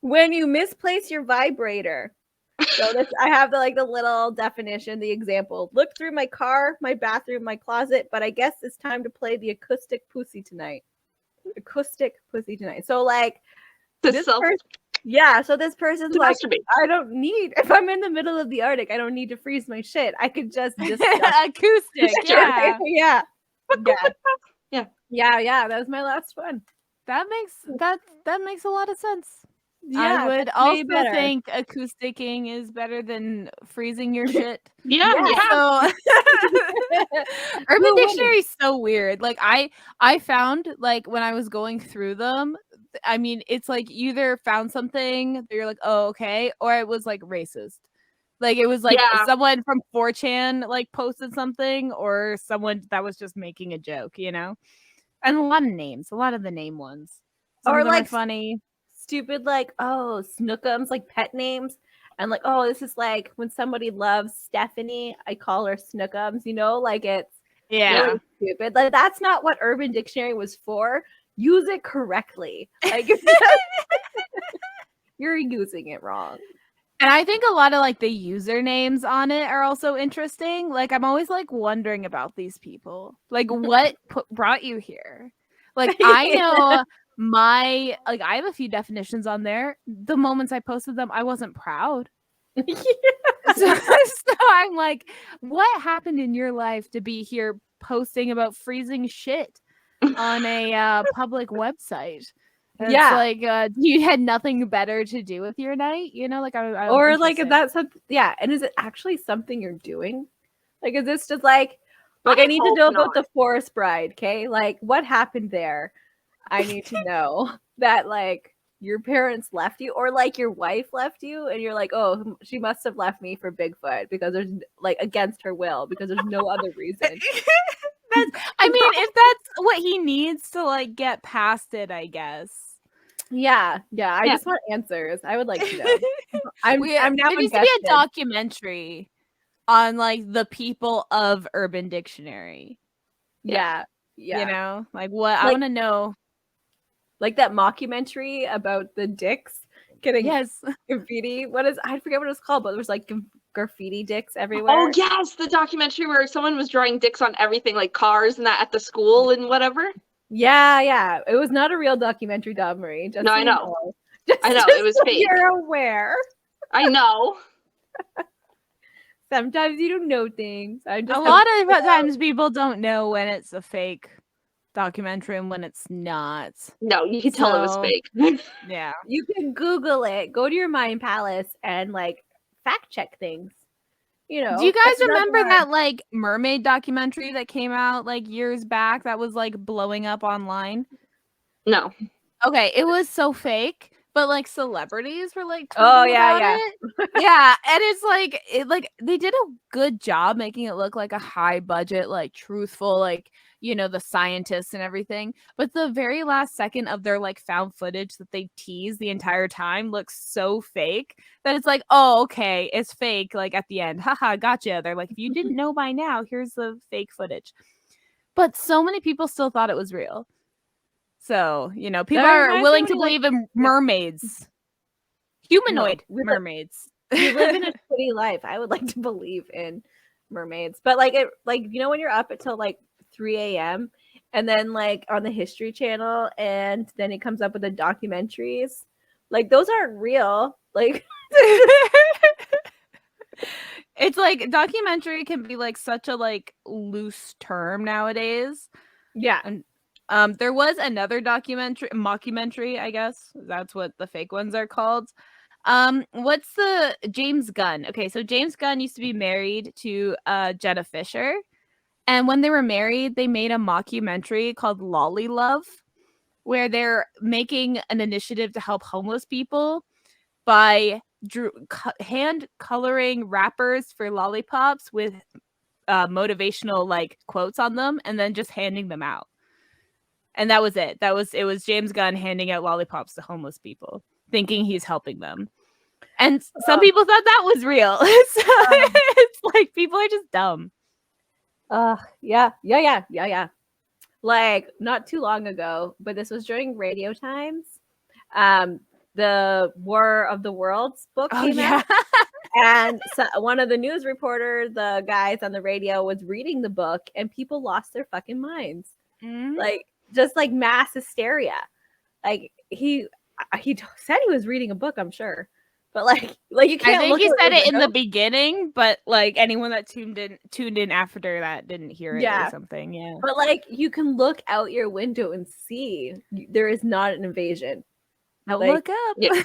When you misplace your vibrator. So I have the little definition, the example. Look through my car, my bathroom, my closet, but I guess it's time to play the acoustic pussy tonight. Acoustic pussy tonight. So like so this person's like, masturbate. I don't need, if I'm in the middle of the Arctic, I don't need to freeze my shit. I could just acoustic. Yeah. Yeah. Yeah. Yeah. That was my last one. That makes a lot of sense. Yeah, I would also think acousticking is better than freezing your shit. Yeah. So Urban Dictionary is so weird. Like I found like when I was going through them, I mean, it's like you either found something that you're like, oh, okay, or it was like racist. Like it was like someone from 4chan like posted something, or someone that was just making a joke, And a lot of names, a lot of the name ones. Some or of them like are funny. Stupid like, oh, snookums, like pet names. And like, oh, this is like when somebody loves Stephanie, I call her snookums, like it's really stupid. Like that's not what Urban Dictionary was for. Use it correctly. Like you're using it wrong. And I think a lot of like the usernames on it are also interesting. Like I'm always like wondering about these people. Like what brought you here? Like I know I have a few definitions on there. The moments I posted them, I wasn't proud. So I'm like, what happened in your life to be here posting about freezing shit on a public website? And it's like you had nothing better to do with your night, like or like if that's something, and is it actually something you're doing? Like is this just like I need to know about the Forest Bride, okay? Like what happened there? I need to know that like your parents left you, or like your wife left you, and you're like, oh, she must have left me for Bigfoot because there's like against her will because there's no other reason. If that's what he needs to like get past it, I guess. Yeah. I just want answers. I would like to know. I'm now there needs to be a documentary on like the people of Urban Dictionary. Yeah. Like what I want to know. Like that mockumentary about the dicks getting Yes. graffiti. I forget what it was called, but there was like graffiti dicks everywhere. Oh yes, the documentary where someone was drawing dicks on everything, like cars and that at the school and whatever. Yeah. It was not a real documentary, Marie. No, I know. I know, it was so fake. You're aware. I know. Sometimes you don't know things. A lot of times people don't know when it's a fake documentary and when it's not. No, you can tell it was fake. Yeah. You can Google it. Go to your Mind Palace and like fact check things. You know. Do you guys remember that like mermaid documentary that came out like years back that was like blowing up online? No. Okay, it was so fake, but like celebrities were like tweeting about it. Yeah, and it's like they did a good job making it look like a high budget, like truthful, like, you know, the scientists and everything. But the very last second of their like found footage that they tease the entire time looks so fake that it's like, oh, okay, it's fake. Like at the end, haha, gotcha. They're like, if you didn't know by now, here's the fake footage. But so many people still thought it was real. So, you know, people are willing to believe in mermaids. Humanoid mermaids. You live in a shitty life. I would like to believe in mermaids. But like you know when you're up until like 3 a.m. and then like on the History Channel and then it comes up with the documentaries. Like those aren't real. Like it's like documentary can be like such a like loose term nowadays. Yeah. And there was another mockumentary, I guess. That's what the fake ones are called. What's the James Gunn? Okay, so James Gunn used to be married to Jenna Fisher. And when they were married, they made a mockumentary called Lolly Love, where they're making an initiative to help homeless people by hand coloring wrappers for lollipops with motivational like quotes on them and then just handing them out. And that was it. It was James Gunn handing out lollipops to homeless people, thinking he's helping them. And some people thought that was real. So it's like people are just dumb. Yeah. Like not too long ago, but this was during radio times. The War of the Worlds book came out. And so one of the news reporters, the guys on the radio, was reading the book and people lost their fucking minds. Mm-hmm. Like just like mass hysteria. Like he said he was reading a book, I'm sure. But like you can't. I think he said it in the beginning, but like anyone that tuned in after that didn't hear it or something. Yeah. But like you can look out your window and see there is not an invasion. Like, look up. Yeah.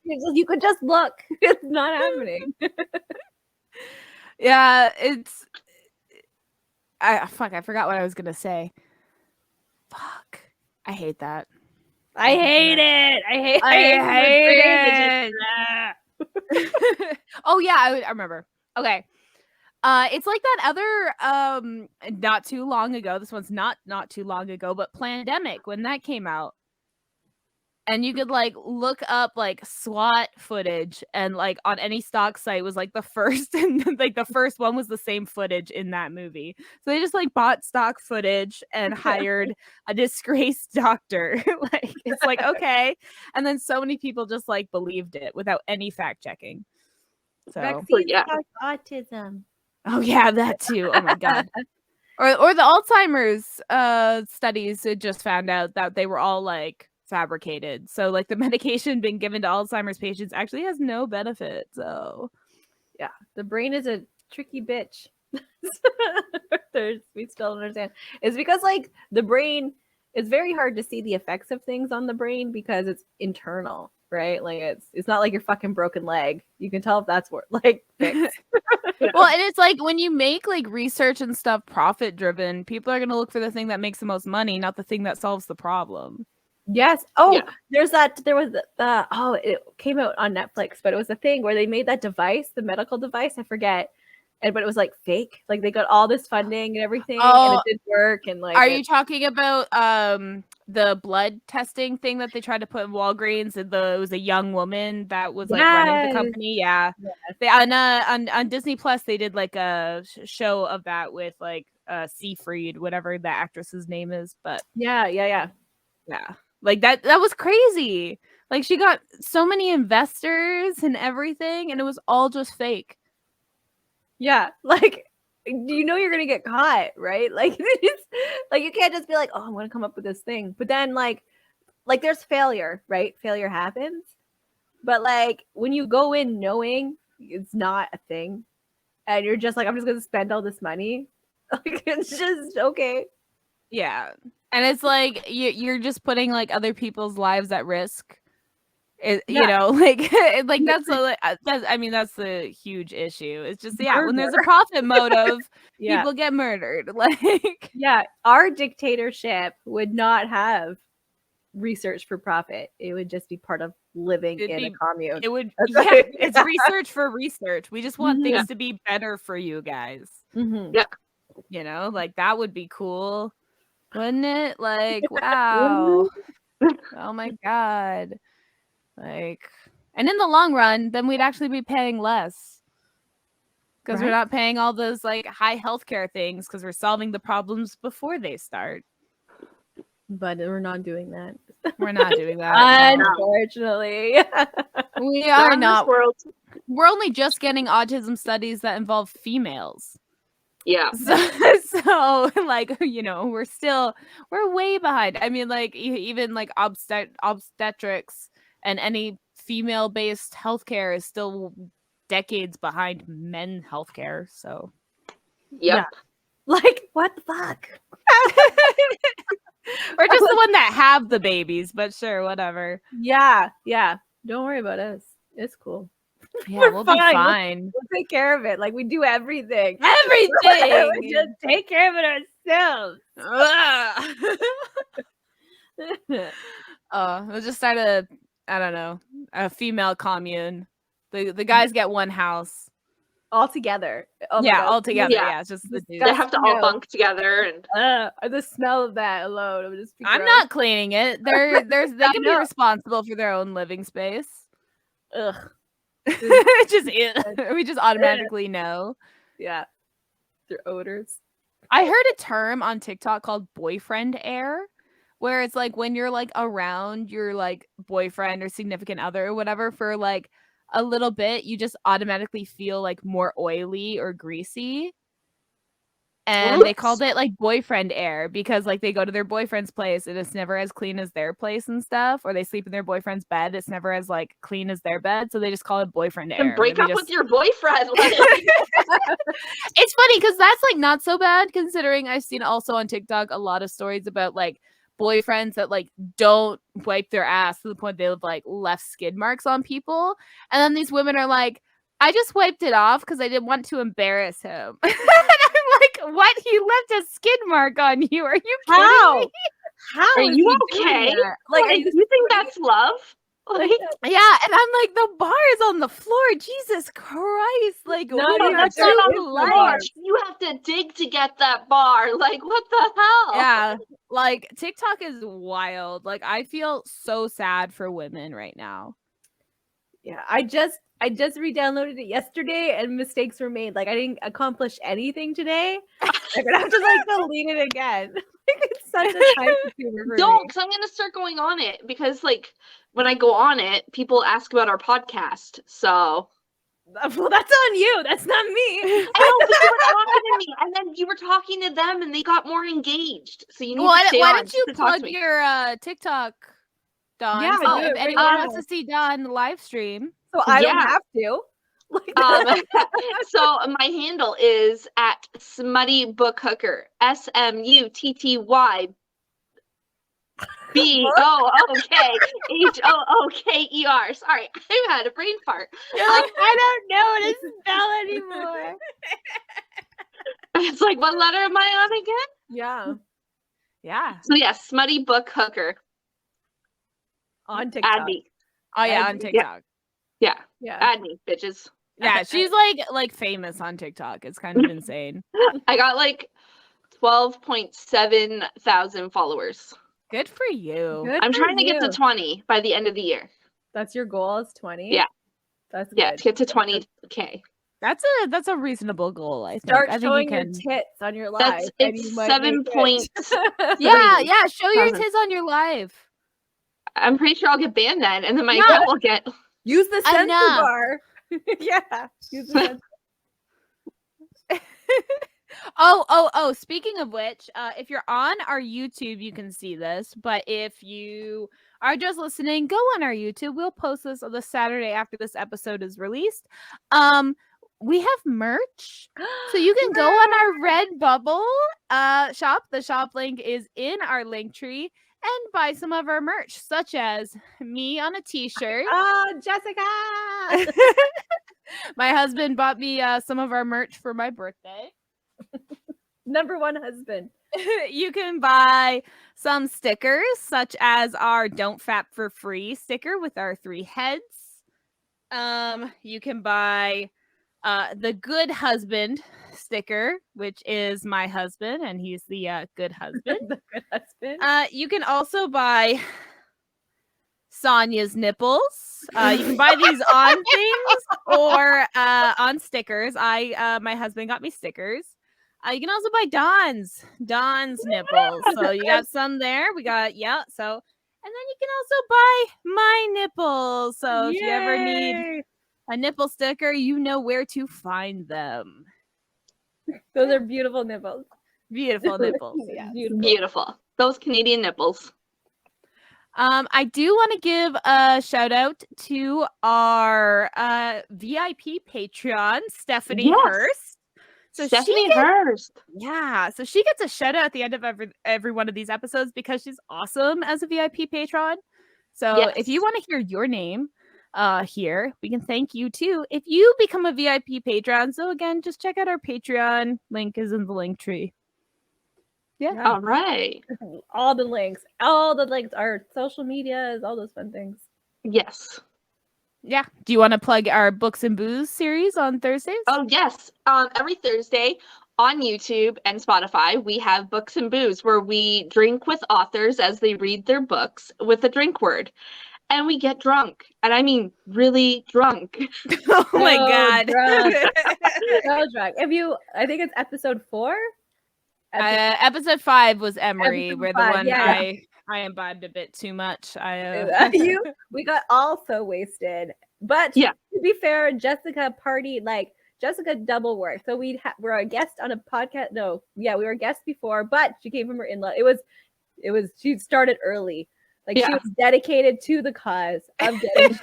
You could just look. It's not happening. Yeah, I forgot what I was gonna say. Fuck. I hate that. I hate it. Oh yeah, I remember. Okay. It's like that other not too long ago. This one's not too long ago, but Plandemic, when that came out. And you could like look up like SWAT footage and like on any stock site was like the first and like the first one was the same footage in that movie. So they just like bought stock footage and hired a disgraced doctor. Like it's like okay. And then so many people just like believed it without any fact checking. So vaccines cause autism. Oh yeah, that too. Oh my god. Or the Alzheimer's studies just found out that they were all like fabricated. So like the medication being given to Alzheimer's patients actually has no benefit. So yeah, the brain is a tricky bitch. We still don't understand. It's because like the brain, it's very hard to see the effects of things on the brain because it's internal, right? Like it's not like your fucking broken leg. You can tell if that's like fixed. Well, and it's like when you make like research and stuff profit driven, people are gonna look for the thing that makes the most money, not the thing that solves the problem. Yes. Oh, yeah. There was it came out on Netflix, but it was a thing where they made that device, the medical device, I forget. But it was like fake. Like they got all this funding and everything and it did work and like Are you talking about the blood testing thing that they tried to put in Walgreens and it was a young woman that was like running the company? Yeah. They on Disney Plus they did like a show of that with like Seafried, whatever the actress's name is, but yeah. Like that was crazy. Like she got so many investors and everything, and it was all just fake. Yeah, like you know you're gonna get caught, right? Like like you can't just be like, oh, I'm gonna come up with this thing. But then like there's failure, right? Failure happens. But like when you go in knowing it's not a thing and you're just like, I'm just gonna spend all this money, like it's just okay. Yeah. And it's like you're just putting like other people's lives at risk. You know, like like that's I mean that's the huge issue. It's just when there's a profit motive, people get murdered. Like our dictatorship would not have research for profit. It would just be part of living in a commune. It would it's research for research. We just want things to be better for you guys. Yeah. You know, like that would be cool. Wouldn't it? Like, wow. Oh my god. Like, and in the long run, then we'd actually be paying less. Because we're not paying all those like high healthcare things because we're solving the problems before they start. But we're not doing that. We're not doing that. Unfortunately. We are not. We're only just getting autism studies that involve females. Yeah. So like, you know, we're way behind. I mean, like even like obstetrics and any female-based healthcare is still decades behind men healthcare. So yeah. Like what the fuck? We're just the one that have the babies, but sure, whatever. Yeah. Don't worry about us. It's cool. Yeah, we'll be fine. We'll take care of it. Like we do everything. Everything. We just take care of it ourselves. We'll just start a female commune. The guys get one house. All together. Oh yeah, all together. Yeah, it's just the dudes. They have to all bunk together, and the smell of that alone would just be I'm not cleaning it. They can be responsible for their own living space. Ugh. We just automatically know. Yeah. Their odors. I heard a term on TikTok called boyfriend air, where it's like when you're like around your like boyfriend or significant other or whatever for like a little bit, you just automatically feel like more oily or greasy. And they called it like boyfriend air because like they go to their boyfriend's place and it's never as clean as their place and stuff, or they sleep in their boyfriend's bed, it's never as like clean as their bed, so they just call it boyfriend air. And break up with your boyfriend. It's funny because that's like not so bad considering I've seen also on TikTok a lot of stories about like boyfriends that like don't wipe their ass to the point they've like left skid marks on people, and then these women are like, I just wiped it off because I didn't want to embarrass him. And I'm like, what? He left a skid mark on you? Are you kidding me? How are you okay? Like, you think that's love? Like, yeah, and I'm like, the bar is on the floor. Jesus Christ! Like, no, that's not on the floor. You have to dig to get that bar. Like, what the hell? Yeah, like TikTok is wild. Like, I feel so sad for women right now. Yeah, I just re-downloaded it yesterday and mistakes were made. Like I didn't accomplish anything today. I'm gonna have to like delete it again. Like it's such a time consumer for Don't, me. because I'm gonna start going on it because like when I go on it, people ask about our podcast. So well, that's on you. That's not me. I know, but you were talking to me, and then you were talking to them, and they got more engaged. So you need to stay why on don't you plug your TikTok, Dawn? Yeah, so if anyone wants to see Dawn live stream. So I don't have to. So my handle is at Smutty Book Hooker. SMUTTY BOOKHOOKER. Sorry, I had a brain fart. I don't know what to spell anymore. It's like, what letter am I on again? Yeah. So yeah, Smutty Book Hooker. On TikTok. Add me. Oh yeah, on TikTok. Yeah. Add me, bitches. Yeah, she's like famous on TikTok. It's kind of insane. I got like 12.7 thousand followers. Good for you. I'm trying to get to 20 by the end of the year. That's your goal, is 20? Yeah. That's good. To get to 20K. That's a reasonable goal, I think. Start showing your tits on your live. It's 7 points. Yeah, show your tits on your live. I'm pretty sure I'll get banned then, and then my Yeah. account will get. Use the censor Enough. bar. Yeah. Use the censor. Oh, speaking of which, if you're on our YouTube, you can see this, but if you are just listening, go on our YouTube. We'll post this on the Saturday after this episode is released. We have merch. So you can go on our Redbubble shop. The shop link is in our link tree and buy some of our merch, such as me on a t-shirt. Oh, Jessica! My husband bought me some of our merch for my birthday. Number one husband. You can buy some stickers, such as our Don't Fap for Free sticker with our 3 heads. You can buy the Good Husband sticker, which is my husband, and he's the good husband. The good husband. You can also buy Sonia's nipples. You can buy these on things or on stickers. My husband got me stickers. You can also buy Dawn's nipples. So you got some there. We got, so, and then you can also buy my nipples. So if you ever need a nipple sticker, you know where to find them. Those are beautiful nipples. Beautiful nipples. Yeah, Beautiful. Those Canadian nipples. I do want to give a shout out to our VIP Patreon, Stephanie Hurst. So Stephanie Hurst. Yeah, so she gets a shout out at the end of every one of these episodes because she's awesome as a VIP patron. So if you want to hear your name here, we can thank you too if you become a VIP patron. So again, just check out our Patreon. Link is in the link tree. Yeah. All right. All the links, our social medias, all those fun things. Yes. Yeah. Do you want to plug our Books and Booze series on Thursdays? Oh, yes. Every Thursday on YouTube and Spotify, we have Books and Booze, where we drink with authors as they read their books with a drink word. And we get drunk. And I mean really drunk. Oh my God. Drunk. So drunk. I think it's episode 4? Episode 5 was Emery, Episode where 5, the one I imbibed a bit too much. We got all so wasted. But to be fair, Jessica partied, Jessica double worked. So we're a guest on a podcast. No, we were guests before, but she came from her in-law. She started early. She was dedicated to the cause of getting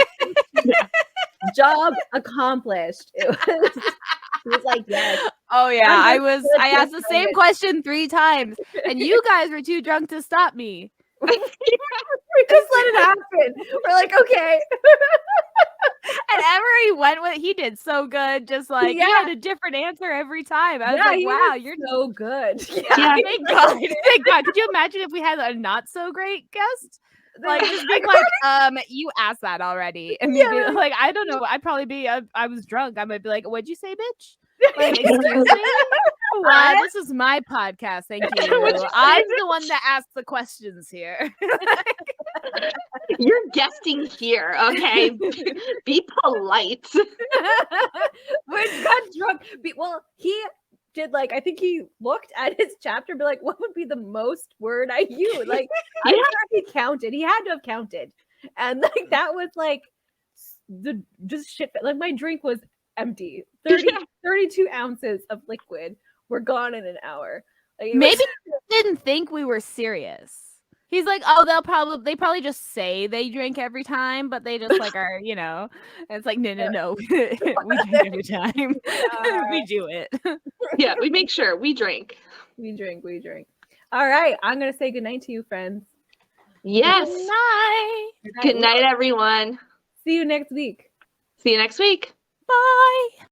job accomplished. It was like, yes. Oh yeah, I asked the same question 3 times, and you guys were too drunk to stop me. We just let it happen. We're like, okay. And Emery went with he did so good, just he had a different answer every time. I was like, wow, you're so good. Yeah, thank God. Thank God. Could you imagine if we had a not so great guest? Just being you asked that already. And I don't know. I'd probably be I was drunk. I might be like, what'd you say, bitch? Excuse me? This is my podcast. Thank you. I'm the one that asked the questions here. You're guesting here, okay? Be polite. We got drunk. He did I think he looked at his chapter, be like, what would be the most word I use? I'm sure he counted. He had to have counted, and that was the just shit. My drink was empty. 32 ounces of liquid were gone in an hour. Maybe he didn't think we were serious. He's like, oh, they probably just say they drink every time, but they just are, And it's like, no. We drink every time. We do it. Yeah, we make sure we drink. We drink. All right. I'm going to say goodnight to you, friends. Yes. Good night. Good night, everyone. See you next week. See you next week. Bye.